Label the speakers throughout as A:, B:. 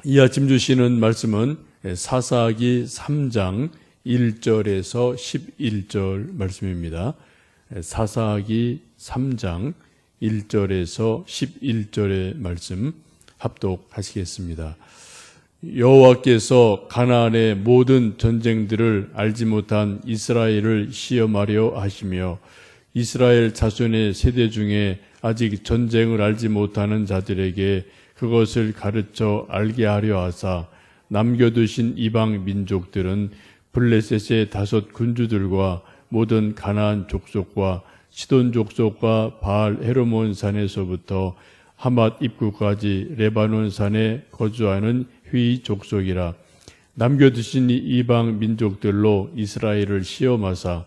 A: 이 아침 주시는 말씀은 사사기 3장 1절에서 11절 말씀입니다. 사사기 3장 1절에서 11절의 말씀 합독하시겠습니다. 여호와께서 가나안의 모든 전쟁들을 알지 못한 이스라엘을 시험하려 하시며 이스라엘 자손의 세대 중에 아직 전쟁을 알지 못하는 자들에게 그것을 가르쳐 알게 하려 하사 남겨두신 이방 민족들은 블레셋의 5 군주들과 모든 가나안 족속과 시돈 족속과 바알 헤르몬 산에서부터 하맛 입구까지 레바논 산에 거주하는 휘 족속이라. 남겨두신 이방 민족들로 이스라엘을 시험하사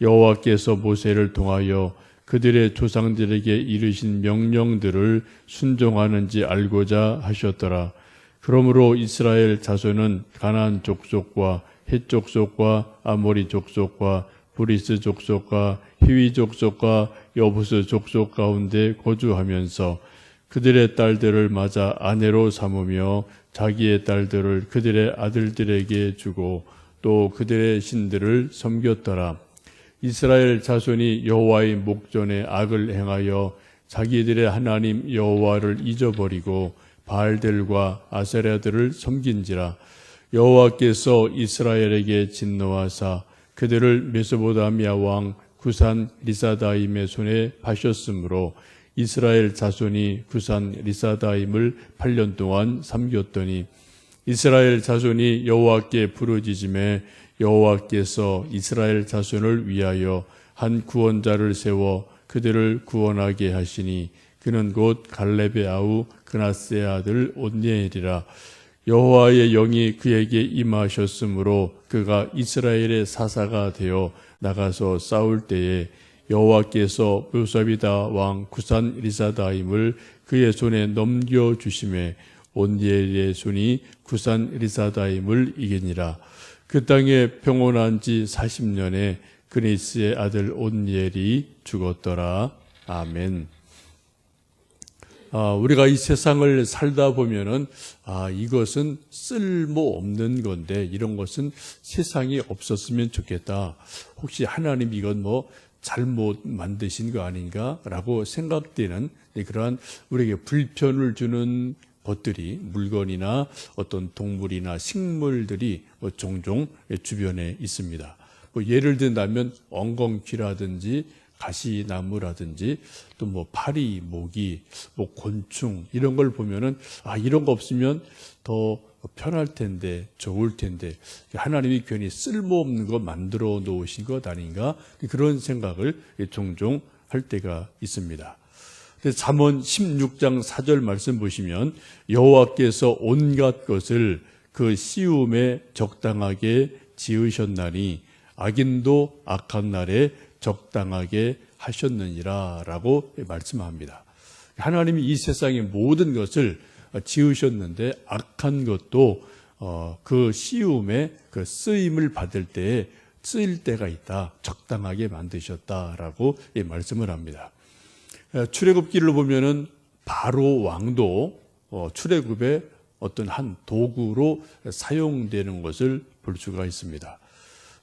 A: 여호와께서 모세를 통하여 그들의 조상들에게 이르신 명령들을 순종하는지 알고자 하셨더라. 그러므로 이스라엘 자손은 가나안 족속과 헷 족속과 아모리 족속과 브리스 족속과 히위 족속과 여부스 족속 가운데 거주하면서 그들의 딸들을 맞아 아내로 삼으며 자기의 딸들을 그들의 아들들에게 주고 또 그들의 신들을 섬겼더라. 이스라엘 자손이 여호와의 목전에 악을 행하여 자기들의 하나님 여호와를 잊어버리고 바알들과 아세라들을 섬긴지라. 여호와께서 이스라엘에게 진노하사 그들을 메소포타미아 왕 구산 리사다임의 손에 파셨으므로 이스라엘 자손이 구산 리사다임을 8년 동안 섬겼더니 이스라엘 자손이 여호와께 부르짖음에 여호와께서 이스라엘 자손을 위하여 한 구원자를 세워 그들을 구원하게 하시니 그는 곧 갈렙의 아우 그나스의 아들 온니엘이라. 여호와의 영이 그에게 임하셨으므로 그가 이스라엘의 사사가 되어 나가서 싸울 때에 여호와께서 묘사비다 왕 구산 리사다임을 그의 손에 넘겨주심에 온니엘의 손이 구산 리사다임을 이기니라. 그 땅에 평온한 지 40년에 그니스의 아들 온니엘이 죽었더라. 아멘. 우리가 이 세상을 살다 보면은 이것은 쓸모없는 건데 이런 것은 세상에 없었으면 좋겠다. 혹시 하나님 이건 잘못 만드신 거 아닌가라고 생각되는 그러한 우리에게 불편을 주는 것들이 물건이나 어떤 동물이나 식물들이 종종 주변에 있습니다. 예를 든다면 엉겅퀴라든지 가시나무라든지 또 파리, 모기, 곤충 이런 걸 보면은 이런 거 없으면 더 편할 텐데 좋을 텐데 하나님이 괜히 쓸모없는 거 만들어 놓으신 것 아닌가 그런 생각을 종종 할 때가 있습니다. 잠언 16장 4절 말씀 보시면 여호와께서 온갖 것을 그 시움에 적당하게 지으셨나니 악인도 악한 날에 적당하게 하셨느니라 라고 말씀합니다. 하나님이 이 세상의 모든 것을 지으셨는데 악한 것도 그 시움에 그 쓰임을 받을 때에 쓰일 때가 있다. 적당하게 만드셨다라고 말씀을 합니다. 출애굽기를 보면은 바로 왕도 출애굽의 어떤 한 도구로 사용되는 것을 볼 수가 있습니다.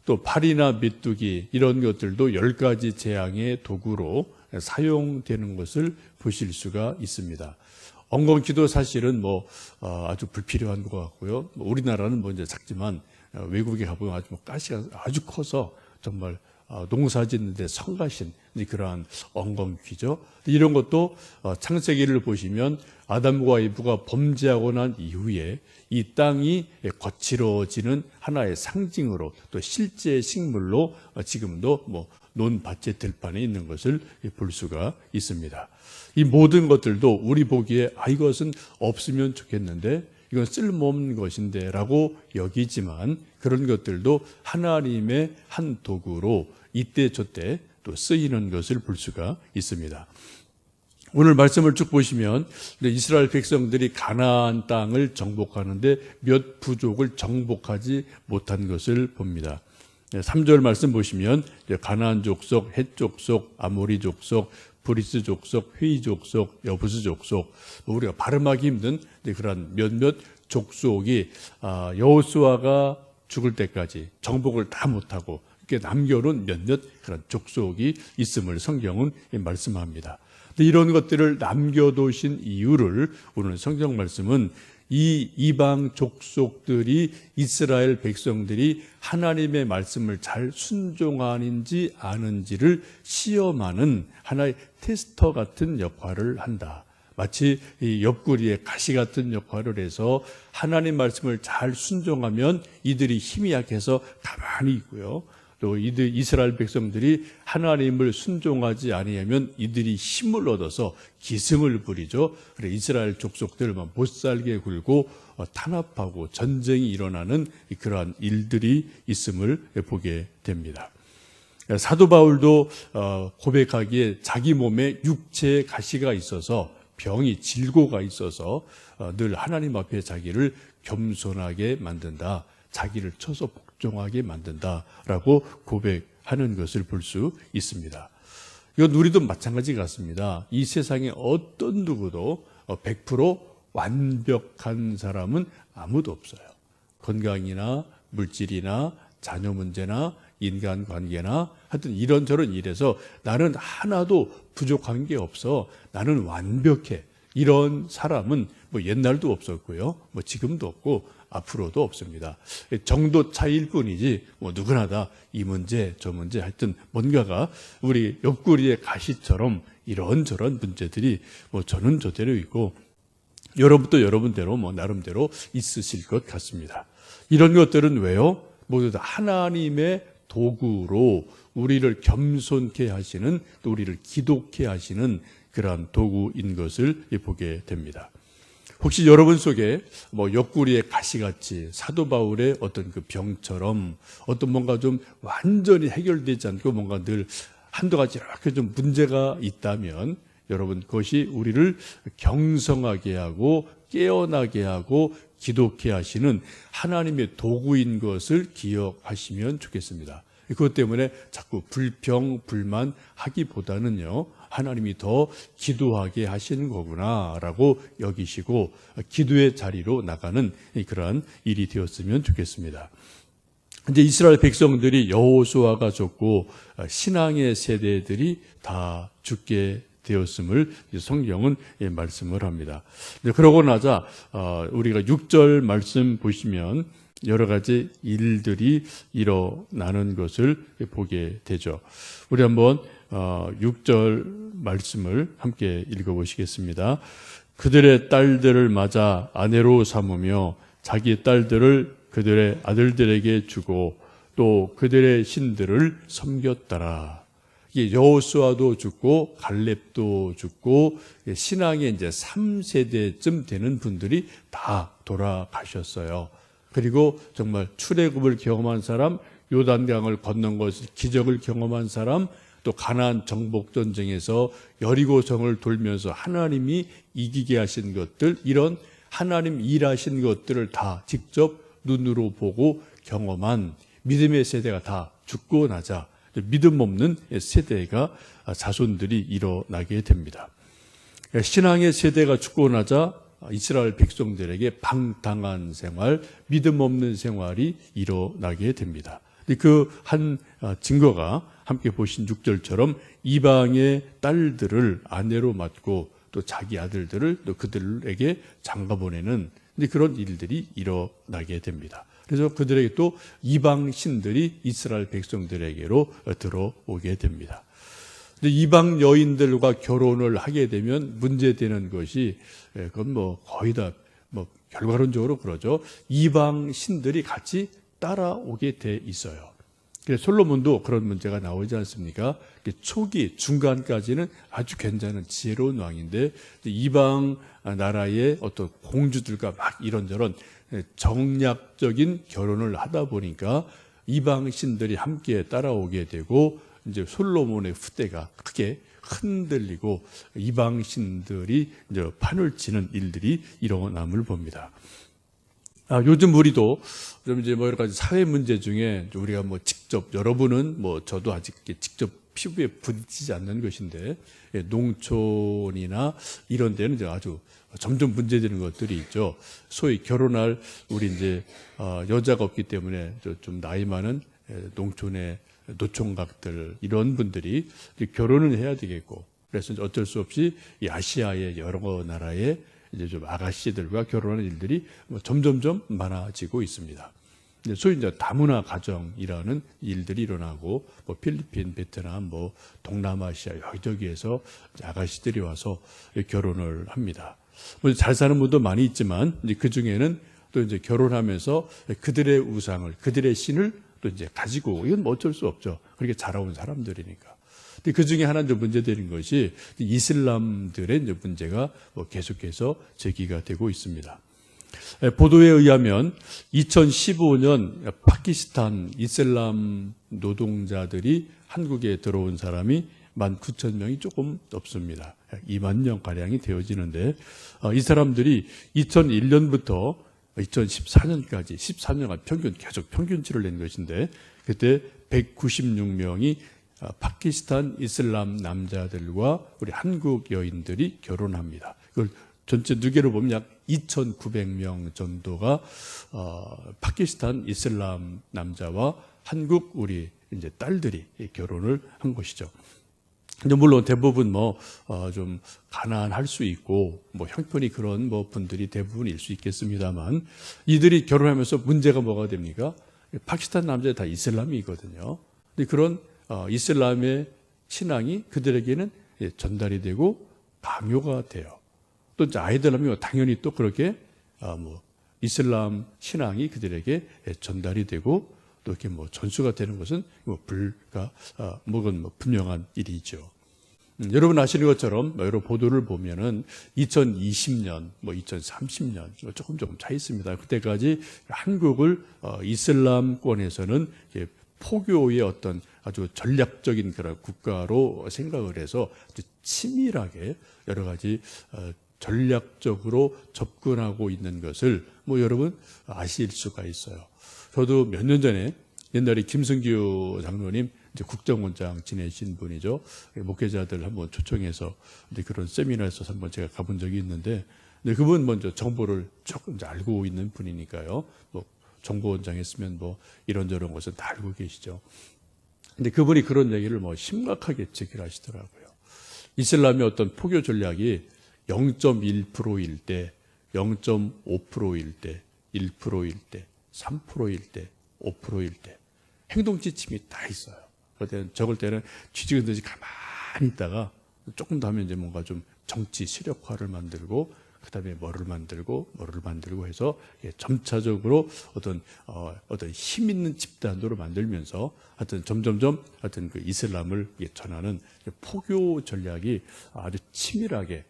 A: 또 팔이나 메뚜기 이런 것들도 10가지 재앙의 도구로 사용되는 것을 보실 수가 있습니다. 엉겅퀴도 사실은 아주 불필요한 것 같고요. 우리나라는 이제 작지만 외국에 가보면 가시가 아주 커서 정말 농사 짓는데 성가신 그러한 엉겅퀴죠. 이런 것도 창세기를 보시면 아담과 이브가 범죄하고 난 이후에 이 땅이 거칠어지는 하나의 상징으로 또 실제 식물로 지금도 논밭의 들판에 있는 것을 볼 수가 있습니다. 이 모든 것들도 우리 보기에 이것은 없으면 좋겠는데 이건 쓸모없는 것인데 라고 여기지만 그런 것들도 하나님의 한 도구로 이때 저때 또 쓰이는 것을 볼 수가 있습니다. 오늘 말씀을 쭉 보시면 이스라엘 백성들이 가나안 땅을 정복하는데 몇 부족을 정복하지 못한 것을 봅니다. 3절 말씀 보시면 가나안 족속, 헷 족속, 아모리 족속, 브리스 족속, 회의 족속, 여부스 족속, 우리가 발음하기 힘든 그런 몇몇 족속이 여호수아가 죽을 때까지 정복을 다 못하고 이렇게 남겨놓은 몇몇 그런 족속이 있음을 성경은 말씀합니다. 이런 것들을 남겨두신 이유를 오늘 성경 말씀은 이 이방 족속들이 이스라엘 백성들이 하나님의 말씀을 잘 순종하는지 아는지를 시험하는 하나의 테스터 같은 역할을 한다. 마치 이 옆구리에 가시 같은 역할을 해서 하나님 말씀을 잘 순종하면 이들이 힘이 약해서 가만히 있고요. 또 이스라엘 백성들이 하나님을 순종하지 아니하면 이들이 힘을 얻어서 기승을 부리죠. 그래 이스라엘 족속들만 못살게 굴고 탄압하고 전쟁이 일어나는 그러한 일들이 있음을 보게 됩니다. 사도 바울도 고백하기에 자기 몸에 육체의 가시가 있어서 병이 질고가 있어서 늘 하나님 앞에 자기를 겸손하게 만든다. 자기를 쳐서 복종하게 만든다라고 고백하는 것을 볼 수 있습니다. 이건 우리도 마찬가지 같습니다. 이 세상에 어떤 누구도 100% 완벽한 사람은 아무도 없어요. 건강이나 물질이나 자녀 문제나 인간관계나 하여튼 이런저런 일에서 나는 하나도 부족한 게 없어. 나는 완벽해. 이런 사람은 뭐 옛날도 없었고요. 뭐 지금도 없고 앞으로도 없습니다. 정도 차이일 뿐이지 뭐 누구나 다 이 문제 저 문제 하여튼 뭔가가 우리 옆구리의 가시처럼 이런저런 문제들이 뭐 저는 저대로 있고 여러분도 여러분대로 뭐 나름대로 있으실 것 같습니다. 이런 것들은 왜요? 모두 다 하나님의 도구로 우리를 겸손케 하시는 또 우리를 기독케 하시는 그러한 도구인 것을 보게 됩니다. 혹시 여러분 속에 뭐 옆구리에 가시같이 사도 바울의 어떤 그 병처럼 어떤 뭔가 좀 완전히 해결되지 않고 뭔가 늘 한두 가지 이렇게 좀 문제가 있다면 여러분 그것이 우리를 경성하게 하고 깨어나게 하고 기독케 하시는 하나님의 도구인 것을 기억하시면 좋겠습니다. 그것 때문에 자꾸 불평, 불만 하기보다는요, 하나님이 더 기도하게 하시는 거구나라고 여기시고 기도의 자리로 나가는 그러한 일이 되었으면 좋겠습니다. 이제 이스라엘 백성들이 여호수아가 죽고 신앙의 세대들이 다 죽게 되었음을 성경은 말씀을 합니다. 그러고 나자 우리가 6절 말씀 보시면 여러 가지 일들이 일어나는 것을 보게 되죠. 우리 한번 6절 말씀을 함께 읽어보시겠습니다. 그들의 딸들을 맞아 아내로 삼으며 자기 딸들을 그들의 아들들에게 주고 또 그들의 신들을 섬겼더라. 이게 여호수아도 죽고 갈렙도 죽고 신앙의 이제 3세대쯤 되는 분들이 다 돌아가셨어요. 그리고 정말 출애굽을 경험한 사람, 요단강을 건넌 것을 기적을 경험한 사람, 또 가나안 정복 전쟁에서 여리고성을 돌면서 하나님이 이기게 하신 것들, 이런 하나님 일하신 것들을 다 직접 눈으로 보고 경험한 믿음의 세대가 다 죽고 나자 믿음 없는 세대가 자손들이 일어나게 됩니다. 신앙의 세대가 죽고 나자 이스라엘 백성들에게 방탕한 생활, 믿음 없는 생활이 일어나게 됩니다. 그 한 증거가 함께 보신 6절처럼 이방의 딸들을 아내로 맡고 또 자기 아들들을 또 그들에게 장가보내는 그런 일들이 일어나게 됩니다. 그래서 그들에게 또 이방 신들이 이스라엘 백성들에게로 들어오게 됩니다. 이방 여인들과 결혼을 하게 되면 문제되는 것이 그건 뭐 거의 다 뭐 결과론적으로 그러죠. 이방 신들이 같이 따라오게 돼 있어요. 그래서 솔로몬도 그런 문제가 나오지 않습니까? 초기 중간까지는 아주 괜찮은 지혜로운 왕인데 이방 나라의 어떤 공주들과 막 이런저런 정략적인 결혼을 하다 보니까 이방 신들이 함께 따라오게 되고 이제 솔로몬의 후대가 크게 흔들리고 이방 신들이 이제 판을 치는 일들이 일어남을 봅니다. 요즘 우리도 좀 이제 뭐 여러 가지 사회 문제 중에 우리가 뭐 직접 여러분은 뭐 저도 아직 직접 피부에 부딪히지 않는 것인데, 농촌이나 이런 데는 이제 아주 점점 문제되는 것들이 있죠. 소위 결혼할 우리 이제 여자가 없기 때문에 좀 나이 많은 농촌의 노총각들 이런 분들이 결혼을 해야 되겠고, 그래서 어쩔 수 없이 이 아시아의 여러 나라의 이제 좀 아가씨들과 결혼하는 일들이 점점점 많아지고 있습니다. 소위 이제 다문화 가정이라는 일들이 일어나고, 뭐 필리핀, 베트남, 뭐 동남아시아 여기저기에서 아가씨들이 와서 결혼을 합니다. 뭐 잘 사는 분도 많이 있지만, 이제 그 중에는 또 이제 결혼하면서 그들의 우상을, 그들의 신을 또 이제 가지고, 이건 뭐 어쩔 수 없죠. 그렇게 자라온 사람들이니까. 근데 그 중에 하나 좀 문제되는 것이 이슬람들의 이제 문제가 계속해서 제기가 되고 있습니다. 보도에 의하면 2015년 파키스탄 이슬람 노동자들이 한국에 들어온 사람이 19,000명이 조금 넘습니다. 2만 명가량이 되어지는데, 이 사람들이 2001년부터 2014년까지 14년간 계속 평균치를 낸 것인데, 그때 196명이 파키스탄 이슬람 남자들과 우리 한국 여인들이 결혼합니다. 그걸 전체 누계로 보면 약 2,900명 정도가 파키스탄 이슬람 남자와 한국 우리 이제 딸들이 결혼을 한 것이죠. 근데 물론 대부분 좀 가난할 수 있고, 형편이 그런 분들이 대부분일 수 있겠습니다만, 이들이 결혼하면서 문제가 뭐가 됩니까? 파키스탄 남자들 다 이슬람이거든요. 근데 그런 이슬람의 신앙이 그들에게는 전달이 되고 강요가 돼요. 또 이제 아이들 하면 당연히 또 그렇게 이슬람 신앙이 그들에게 전달이 되고, 또 이렇게 전수가 되는 것은 분명한 일이죠. 여러분 아시는 것처럼 여러 보도를 보면은 2020년, 2030년 조금 차 있습니다. 그때까지 한국을 이슬람권에서는 포교의 어떤 아주 전략적인 그런 국가로 생각을 해서 아주 치밀하게 여러 가지 전략적으로 접근하고 있는 것을 여러분 아실 수가 있어요. 저도 몇 년 전에 옛날에 김승규 장로님 이제 국정원장 지내신 분이죠. 목회자들 한번 초청해서 이제 그런 세미나에서 한번 제가 가본 적이 있는데, 그분 먼저 정보를 조금 알고 있는 분이니까요. 정보원장 했으면 이런저런 것은 다 알고 계시죠. 근데 그분이 그런 얘기를 심각하게 제기를 하시더라고요. 이슬람의 어떤 포교 전략이 0.1%일 때, 0.5%일 때, 1%일 때, 3%일 때, 5%일 때 행동 지침이 다 있어요. 그럴 때는 적을 때는 쥐지근 듯이 가만히 있다가 조금 더 하면 이제 뭔가 좀 정치 세력화를 만들고, 그 다음에 뭐를 만들고 해서 점차적으로 어떤 힘 있는 집단으로 만들면서 하여튼 점점점 하여튼 그 이슬람을 전하는 포교 전략이 아주 치밀하게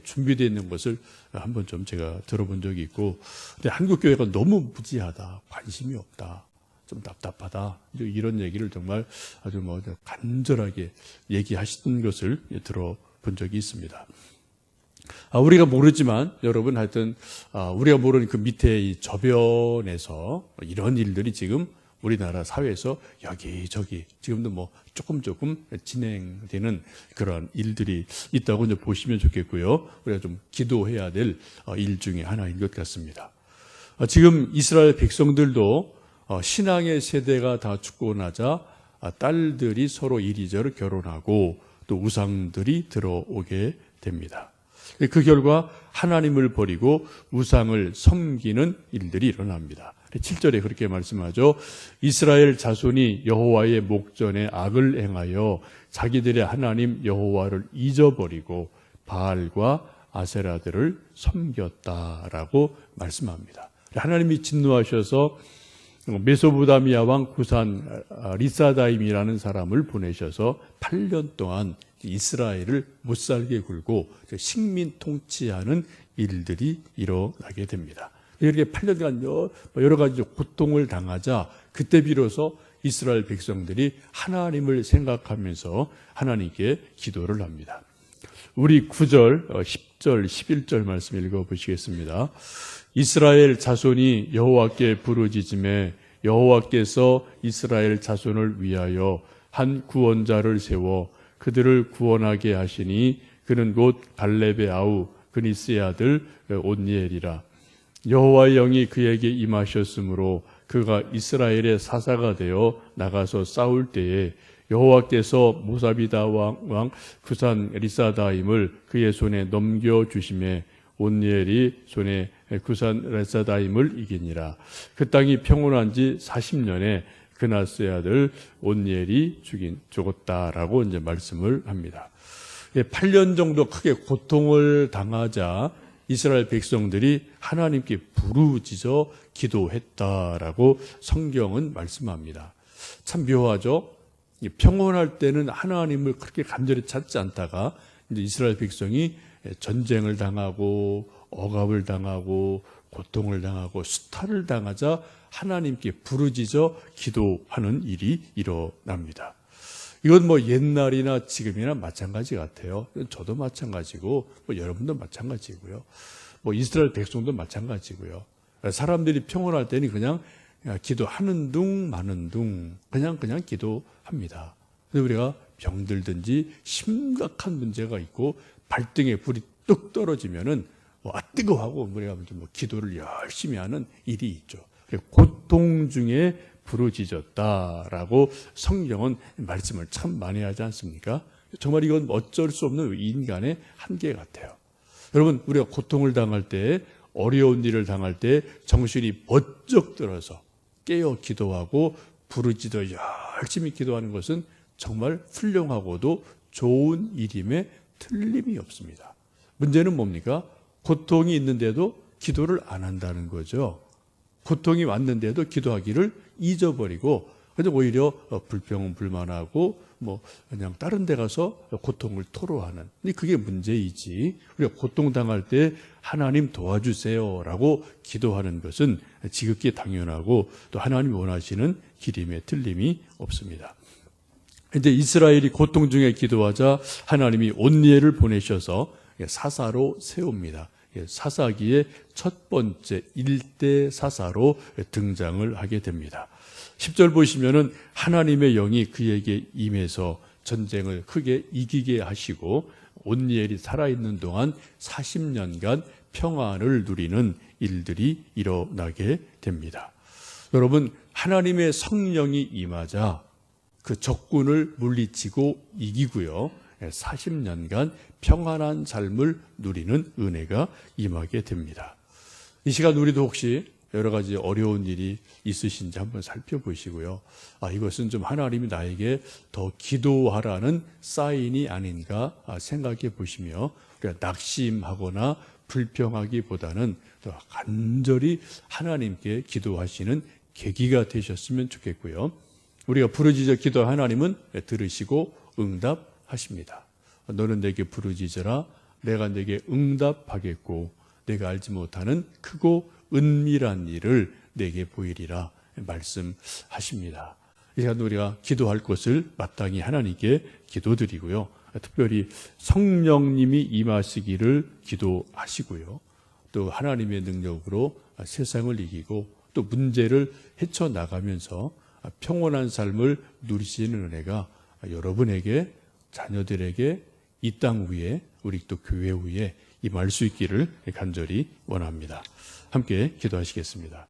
A: 준비되어 있는 것을 한번 좀 제가 들어본 적이 있고, 근데 한국 교회가 너무 무지하다, 관심이 없다, 좀 답답하다, 이런 얘기를 정말 아주 간절하게 얘기하시던 것을 들어본 적이 있습니다. 우리가 모르지만 여러분 하여튼 우리가 모르는 그 밑에 이 저변에서 이런 일들이 지금 우리나라 사회에서 여기저기 지금도 조금 진행되는 그런 일들이 있다고 이제 보시면 좋겠고요. 우리가 좀 기도해야 될 일 중에 하나인 것 같습니다. 지금 이스라엘 백성들도 신앙의 세대가 다 죽고 나자 딸들이 서로 이리저리 결혼하고 또 우상들이 들어오게 됩니다. 그 결과 하나님을 버리고 우상을 섬기는 일들이 일어납니다. 7절에 그렇게 말씀하죠. 이스라엘 자손이 여호와의 목전에 악을 행하여 자기들의 하나님 여호와를 잊어버리고 바알과 아세라들을 섬겼다라고 말씀합니다. 하나님이 진노하셔서 메소포타미아 왕 구산 리사다임이라는 사람을 보내셔서 8년 동안 이스라엘을 못살게 굴고 식민 통치하는 일들이 일어나게 됩니다. 이렇게 8년간 여러 가지 고통을 당하자 그때 비로소 이스라엘 백성들이 하나님을 생각하면서 하나님께 기도를 합니다. 우리 9절, 10절, 11절 말씀 읽어보시겠습니다. 이스라엘 자손이 여호와께 부르짖음에 여호와께서 이스라엘 자손을 위하여 한 구원자를 세워 그들을 구원하게 하시니 그는 곧 갈렙의 아우 그니스의 아들 온니엘이라. 여호와의 영이 그에게 임하셨으므로 그가 이스라엘의 사사가 되어 나가서 싸울 때에 여호와께서 모사비다 왕 구산 리사다임을 그의 손에 넘겨주심에 온니엘이 손에 구산 리사다임을 이기니라. 그 땅이 평온한 지 40년에 그나스의 아들 온니엘이 죽었다라고 이제 말씀을 합니다. 8년 정도 크게 고통을 당하자 이스라엘 백성들이 하나님께 부르짖어 기도했다라고 성경은 말씀합니다. 참 묘하죠? 평온할 때는 하나님을 그렇게 간절히 찾지 않다가 이제 이스라엘 백성이 전쟁을 당하고 억압을 당하고 고통을 당하고 수탈을 당하자 하나님께 부르짖어 기도하는 일이 일어납니다. 이건 뭐 옛날이나 지금이나 마찬가지 같아요. 저도 마찬가지고 뭐 여러분도 마찬가지고요. 뭐 이스라엘 백성도 마찬가지고요. 사람들이 평온할 때는 그냥 기도하는 둥 마는 둥 그냥 기도합니다. 근데 우리가 병들든지 심각한 문제가 있고 발등에 불이 뚝 떨어지면은 뜨거워하고 우리가 뭐 기도를 열심히 하는 일이 있죠. 고통 중에 부르짖었다라고 성경은 말씀을 참 많이 하지 않습니까? 정말 이건 어쩔 수 없는 인간의 한계 같아요. 여러분, 우리가 고통을 당할 때, 어려운 일을 당할 때 정신이 번쩍 들어서 깨어 기도하고 부르짖어 열심히 기도하는 것은 정말 훌륭하고도 좋은 일임에 틀림이 없습니다. 문제는 뭡니까? 고통이 있는데도 기도를 안 한다는 거죠. 고통이 왔는데도 기도하기를 잊어버리고 그래서 오히려 불평불만하고 뭐 그냥 다른 데 가서 고통을 토로하는, 그게 문제이지. 우리가 고통당할 때 하나님 도와주세요라고 기도하는 것은 지극히 당연하고 또 하나님이 원하시는 길임에 틀림이 없습니다. 이제 이스라엘이 고통 중에 기도하자 하나님이 온니엘을 보내셔서 사사로 세웁니다. 사사기의 첫 번째 일대 사사로 등장을 하게 됩니다. 10절 보시면은 하나님의 영이 그에게 임해서 전쟁을 크게 이기게 하시고 온니엘이 살아있는 동안 40년간 평안을 누리는 일들이 일어나게 됩니다. 여러분, 하나님의 성령이 임하자 그 적군을 물리치고 이기고요. 40년간 평안한 삶을 누리는 은혜가 임하게 됩니다. 이 시간 우리도 혹시 여러 가지 어려운 일이 있으신지 한번 살펴보시고요. 이것은 좀 하나님이 나에게 더 기도하라는 사인이 아닌가 생각해 보시며 우리가 낙심하거나 불평하기보다는 더 간절히 하나님께 기도하시는 계기가 되셨으면 좋겠고요. 우리가 부르짖어 기도 하나님은 들으시고 응답하십니다. 너는 내게 부르짖어라 내가 내게 응답하겠고 내가 알지 못하는 크고 은밀한 일을 내게 보이리라 말씀하십니다. 이 시간 우리가 기도할 것을 마땅히 하나님께 기도드리고요. 특별히 성령님이 임하시기를 기도하시고요. 또 하나님의 능력으로 세상을 이기고 또 문제를 헤쳐나가면서 평온한 삶을 누리시는 은혜가 여러분에게, 자녀들에게, 이 땅 위에, 우리 또 교회 위에 임할 수 있기를 간절히 원합니다. 함께 기도하시겠습니다.